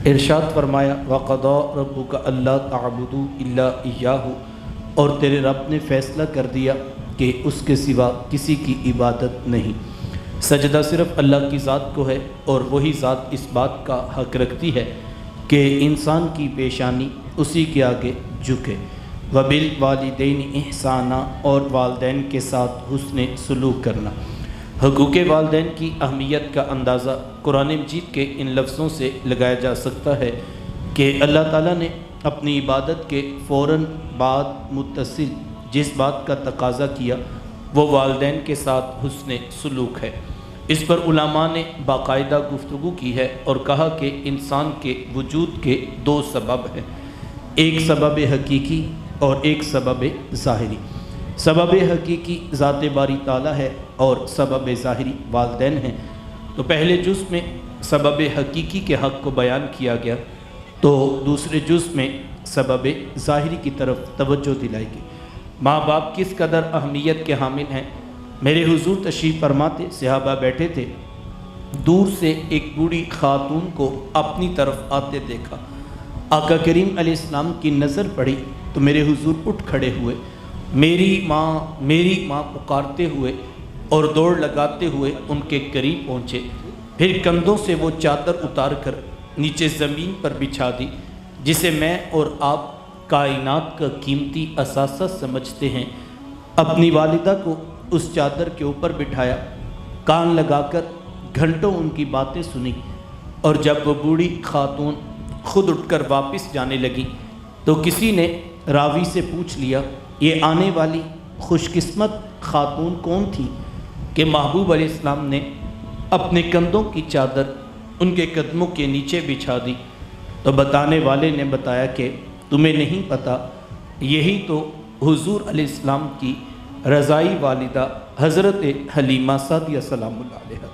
ارشاد فرمایا وَقَضَىٰ رَبُّكَ أَلَّا تَعْبُدُوا إِلَّا إِيَّاهُ، اور تیرے رب نے فیصلہ کر دیا کہ اس کے سوا کسی کی عبادت نہیں۔ سجدہ صرف اللہ کی ذات کو ہے، اور وہی ذات اس بات کا حق رکھتی ہے کہ انسان کی پیشانی اسی کے آگے جھکے۔ وَبِالْوَالِدَيْنِ إِحْسَانًا، اور والدین کے ساتھ حسن سلوک کرنا۔ حقوق والدین کی اہمیت کا اندازہ قرآن مجید کے ان لفظوں سے لگایا جا سکتا ہے کہ اللہ تعالیٰ نے اپنی عبادت کے فوراً بعد متصل جس بات کا تقاضا کیا وہ والدین کے ساتھ حسن سلوک ہے۔ اس پر علماء نے باقاعدہ گفتگو کی ہے اور کہا کہ انسان کے وجود کے دو سبب ہیں، ایک سبب حقیقی اور ایک سبب ظاہری۔ سبب حقیقی ذات باری تعالیٰ ہے اور سبب ظاہری والدین ہیں۔ تو پہلے جز میں سبب حقیقی کے حق کو بیان کیا گیا، تو دوسرے جز میں سبب ظاہری کی طرف توجہ دلائی گئی۔ ماں باپ کس قدر اہمیت کے حامل ہیں۔ میرے حضور تشریف فرماتے، صحابہ بیٹھے تھے، دور سے ایک بوڑھی خاتون کو اپنی طرف آتے دیکھا۔ آقا کریم علیہ السلام کی نظر پڑی تو میرے حضور اٹھ کھڑے ہوئے، میری ماں پکارتے ہوئے اور دوڑ لگاتے ہوئے ان کے قریب پہنچے، پھر کندھوں سے وہ چادر اتار کر نیچے زمین پر بچھا دی جسے میں اور آپ کائنات کا قیمتی اثاثہ سمجھتے ہیں۔ اپنی والدہ کو اس چادر کے اوپر بٹھایا، کان لگا کر گھنٹوں ان کی باتیں سنی، اور جب وہ بوڑھی خاتون خود اٹھ کر واپس جانے لگی تو کسی نے راوی سے پوچھ لیا یہ آنے والی خوش قسمت خاتون کون تھی کہ محبوب علیہ السلام نے اپنے کندھوں کی چادر ان کے قدموں کے نیچے بچھا دی؟ تو بتانے والے نے بتایا کہ تمہیں نہیں پتہ، یہی تو حضور علیہ السلام کی رضائی والدہ حضرت حلیمہ سعدیہ سلام اللہ علیہ۔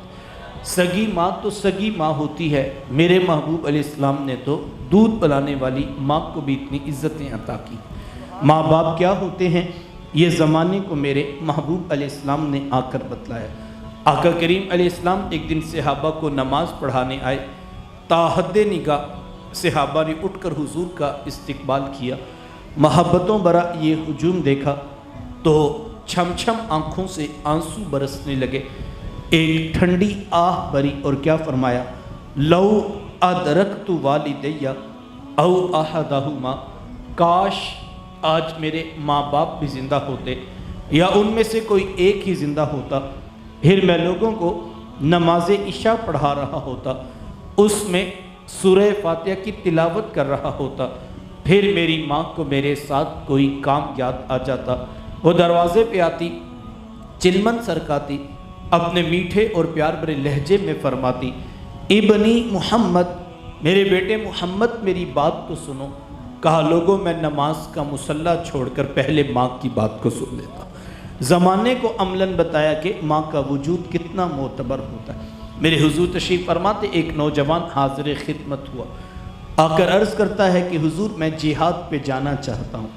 سگی ماں تو سگی ماں ہوتی ہے، میرے محبوب علیہ السلام نے تو دودھ پلانے والی ماں کو بھی اتنی عزتیں عطا کی۔ ماں باپ کیا ہوتے ہیں یہ زمانے کو میرے محبوب علیہ السلام نے آ کر بتلایا۔ آقا کریم علیہ السلام ایک دن صحابہ کو نماز پڑھانے آئے، تاحد نگاہ صحابہ نے اٹھ کر حضور کا استقبال کیا، محبتوں برا یہ ہجوم دیکھا تو چھم چھم آنکھوں سے آنسو برسنے لگے، ایک ٹھنڈی آہ بری اور کیا فرمایا، لو ادرکت والدیہ او احدہما، کاش آج میرے ماں باپ بھی زندہ ہوتے یا ان میں سے کوئی ایک ہی زندہ ہوتا، پھر میں لوگوں کو نماز عشاء پڑھا رہا ہوتا، اس میں سورہ فاتحہ کی تلاوت کر رہا ہوتا، پھر میری ماں کو میرے ساتھ کوئی کام یاد آ جاتا، وہ دروازے پہ آتی، چلمن سرکاتی، اپنے میٹھے اور پیار بھرے لہجے میں فرماتی، ابنی محمد، میرے بیٹے محمد میری بات تو سنو۔ کہا لوگوں میں نماز کا مصلی چھوڑ کر پہلے ماں کی بات کو سن لیتا۔ زمانے کو عملاً بتایا کہ ماں کا وجود کتنا معتبر ہوتا ہے۔ میرے حضور تشریف فرماتے ایک نوجوان حاضر خدمت ہوا، آ کر عرض کرتا ہے کہ حضور میں جہاد پہ جانا چاہتا ہوں۔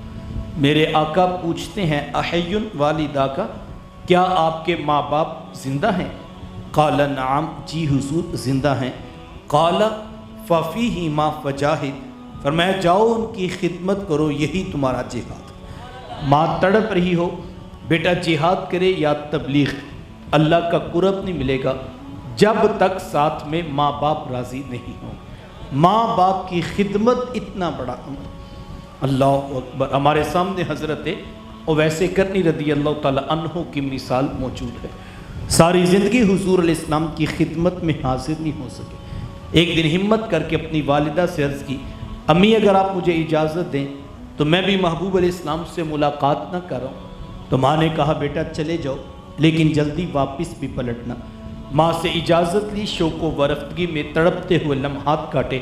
میرے آقا پوچھتے ہیں احی والدہ کا، کیا آپ کے ماں باپ زندہ ہیں؟ قال نعم، جی حضور زندہ ہیں۔ قال ففیہما فجاہد، فرمایا جاؤ ان کی خدمت کرو، یہی تمہارا جہاد۔ ماں تڑپ رہی ہو، بیٹا جہاد کرے یا تبلیغ، اللہ کا قرب نہیں ملے گا جب تک ساتھ میں ماں باپ راضی نہیں ہوں۔ ماں باپ کی خدمت اتنا بڑا امر، اللہ اکبر۔ ہمارے سامنے حضرت اویس کرنی رضی اللہ تعالیٰ عنہ کی مثال موجود ہے، ساری زندگی حضور علیہ السلام کی خدمت میں حاضر نہیں ہو سکے۔ ایک دن ہمت کر کے اپنی والدہ سے عرض کی، امی اگر آپ مجھے اجازت دیں تو میں بھی محبوب علیہ السلام سے ملاقات نہ کروں؟ تو ماں نے کہا بیٹا چلے جاؤ لیکن جلدی واپس بھی پلٹنا۔ ماں سے اجازت لی، شوق و ورفتگی میں تڑپتے ہوئے لمحات کاٹے،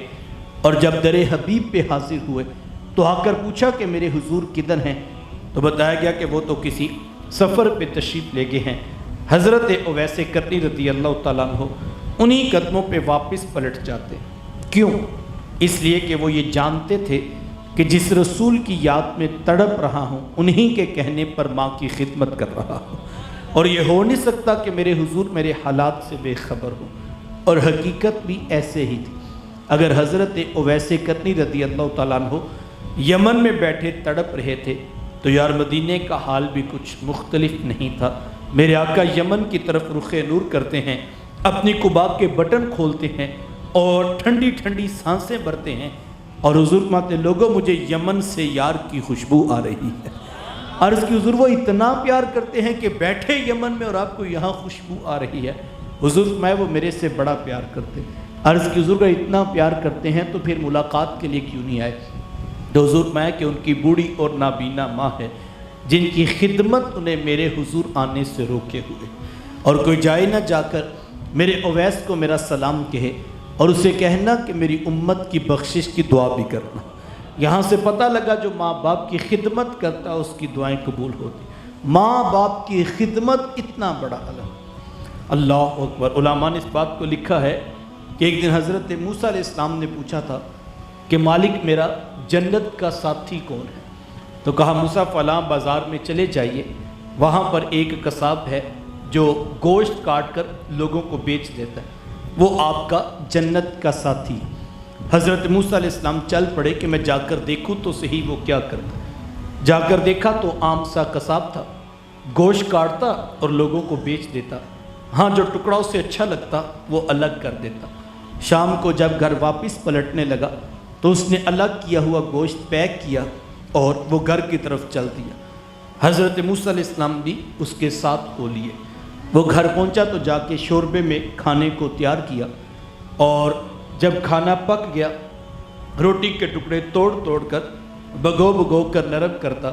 اور جب در حبیب پہ حاضر ہوئے تو آ کر پوچھا کہ میرے حضور کدھر ہیں؟ تو بتایا گیا کہ وہ تو کسی سفر پہ تشریف لے گئے ہیں۔ حضرت اویس کرنی رضی اللہ تعالیٰ عنہ انہی قدموں پہ واپس پلٹ جاتے۔ کیوں؟ اس لیے کہ وہ یہ جانتے تھے کہ جس رسول کی یاد میں تڑپ رہا ہوں انہی کے کہنے پر ماں کی خدمت کر رہا ہوں، اور یہ ہو نہیں سکتا کہ میرے حضور میرے حالات سے بے خبر ہوں۔ اور حقیقت بھی ایسے ہی تھی۔ اگر حضرت اویس کرنی رضی اللہ تعالیٰ عنہ یمن میں بیٹھے تڑپ رہے تھے تو یار مدینے کا حال بھی کچھ مختلف نہیں تھا۔ میرے آقا یمن کی طرف رخ نور کرتے ہیں، اپنی قبا کے بٹن کھولتے ہیں اور ٹھنڈی ٹھنڈی سانسیں بھرتے ہیں، اور حضور فرماتے لوگوں مجھے یمن سے یار کی خوشبو آ رہی ہے۔ عرض کی حضور وہ اتنا پیار کرتے ہیں کہ بیٹھے یمن میں اور آپ کو یہاں خوشبو آ رہی ہے؟ حضور فرمایا وہ میرے سے بڑا پیار کرتے ہیں۔ عرض کی حضور کا اتنا پیار کرتے ہیں تو پھر ملاقات کے لیے کیوں نہیں آئے؟ تو حضور فرمایا کہ ان کی بوڑھی اور نابینا ماں ہے جن کی خدمت انہیں میرے حضور آنے سے روکے ہوئے، اور کوئی جائے نہ جا کر میرے اویس کو میرا سلام کہے اور اسے کہنا کہ میری امت کی بخشش کی دعا بھی کرنا۔ یہاں سے پتہ لگا جو ماں باپ کی خدمت کرتا اس کی دعائیں قبول ہوتی۔ ماں باپ کی خدمت اتنا بڑا علم۔ اللہ اکبر۔ علماء نے اس بات کو لکھا ہے کہ ایک دن حضرت موسیٰ علیہ السلام نے پوچھا تھا کہ مالک میرا جنت کا ساتھی کون ہے؟ تو کہا موسیٰ فلاں بازار میں چلے جائیے، وہاں پر ایک قصاب ہے جو گوشت کاٹ کر لوگوں کو بیچ دیتا ہے، وہ آپ کا جنت کا ساتھی۔ حضرت موسیٰ علیہ السلام چل پڑے کہ میں جا کر دیکھوں تو صحیح وہ کیا کرتا۔ جا کر دیکھا تو عام سا قصاب تھا، گوشت کاٹتا اور لوگوں کو بیچ دیتا، ہاں جو ٹکڑا اسے اچھا لگتا وہ الگ کر دیتا۔ شام کو جب گھر واپس پلٹنے لگا تو اس نے الگ کیا ہوا گوشت پیک کیا اور وہ گھر کی طرف چل دیا۔ حضرت موسیٰ علیہ السلام بھی اس کے ساتھ ہو لیے۔ وہ گھر پہنچا تو جا کے شوربے میں کھانے کو تیار کیا، اور جب کھانا پک گیا روٹی کے ٹکڑے توڑ توڑ کر بھگو کر نرم کرتا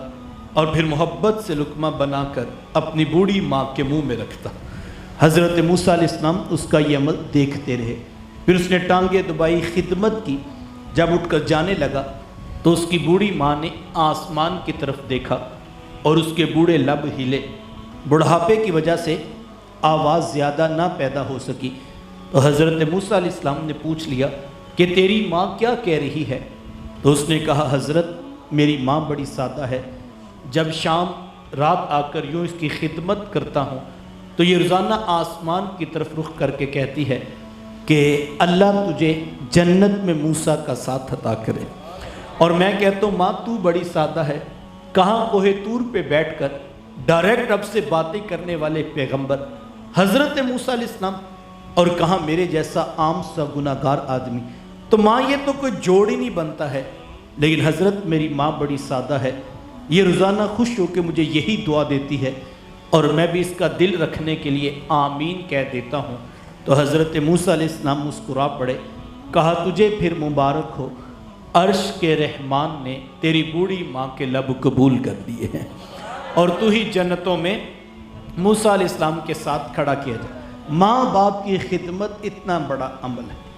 اور پھر محبت سے لقمہ بنا کر اپنی بوڑھی ماں کے منہ میں رکھتا۔ حضرت موسیٰ علیہ السلام اس کا یہ عمل دیکھتے رہے، پھر اس نے ٹانگیں دبائی، خدمت کی۔ جب اٹھ کر جانے لگا تو اس کی بوڑھی ماں نے آسمان کی طرف دیکھا اور اس کے بوڑھے لب ہلے۔ بڑھاپے کی وجہ سے آواز زیادہ نہ پیدا ہو سکی تو حضرت موسیٰ علیہ السلام نے پوچھ لیا کہ تیری ماں کیا کہہ رہی ہے؟ تو اس نے کہا حضرت میری ماں بڑی سادہ ہے، جب شام رات آ کر یوں اس کی خدمت کرتا ہوں تو یہ روزانہ آسمان کی طرف رخ کر کے کہتی ہے کہ اللہ تجھے جنت میں موسیٰ کا ساتھ عطا کرے، اور میں کہتا ہوں ماں تو بڑی سادہ ہے، کہاں کوہ طور پہ بیٹھ کر ڈائریکٹ اب سے باتیں کرنے والے پیغمبر حضرت موسیٰ علیہ السلام، اور کہاں میرے جیسا عام سا گناہگار آدمی۔ تو ماں یہ تو کوئی جوڑ ہی نہیں بنتا ہے، لیکن حضرت میری ماں بڑی سادہ ہے، یہ روزانہ خوش ہو کے مجھے یہی دعا دیتی ہے اور میں بھی اس کا دل رکھنے کے لیے آمین کہہ دیتا ہوں۔ تو حضرت موسیٰ علیہ السلام مسکرا پڑے، کہا تجھے پھر مبارک ہو، عرش کے رحمان نے تیری بوڑھی ماں کے لب قبول کر لیے ہیں، اور تو ہی جنتوں میں موسیٰ علیہ السلام کے ساتھ کھڑا کیا جائے۔ ماں باپ کی خدمت اتنا بڑا عمل ہے۔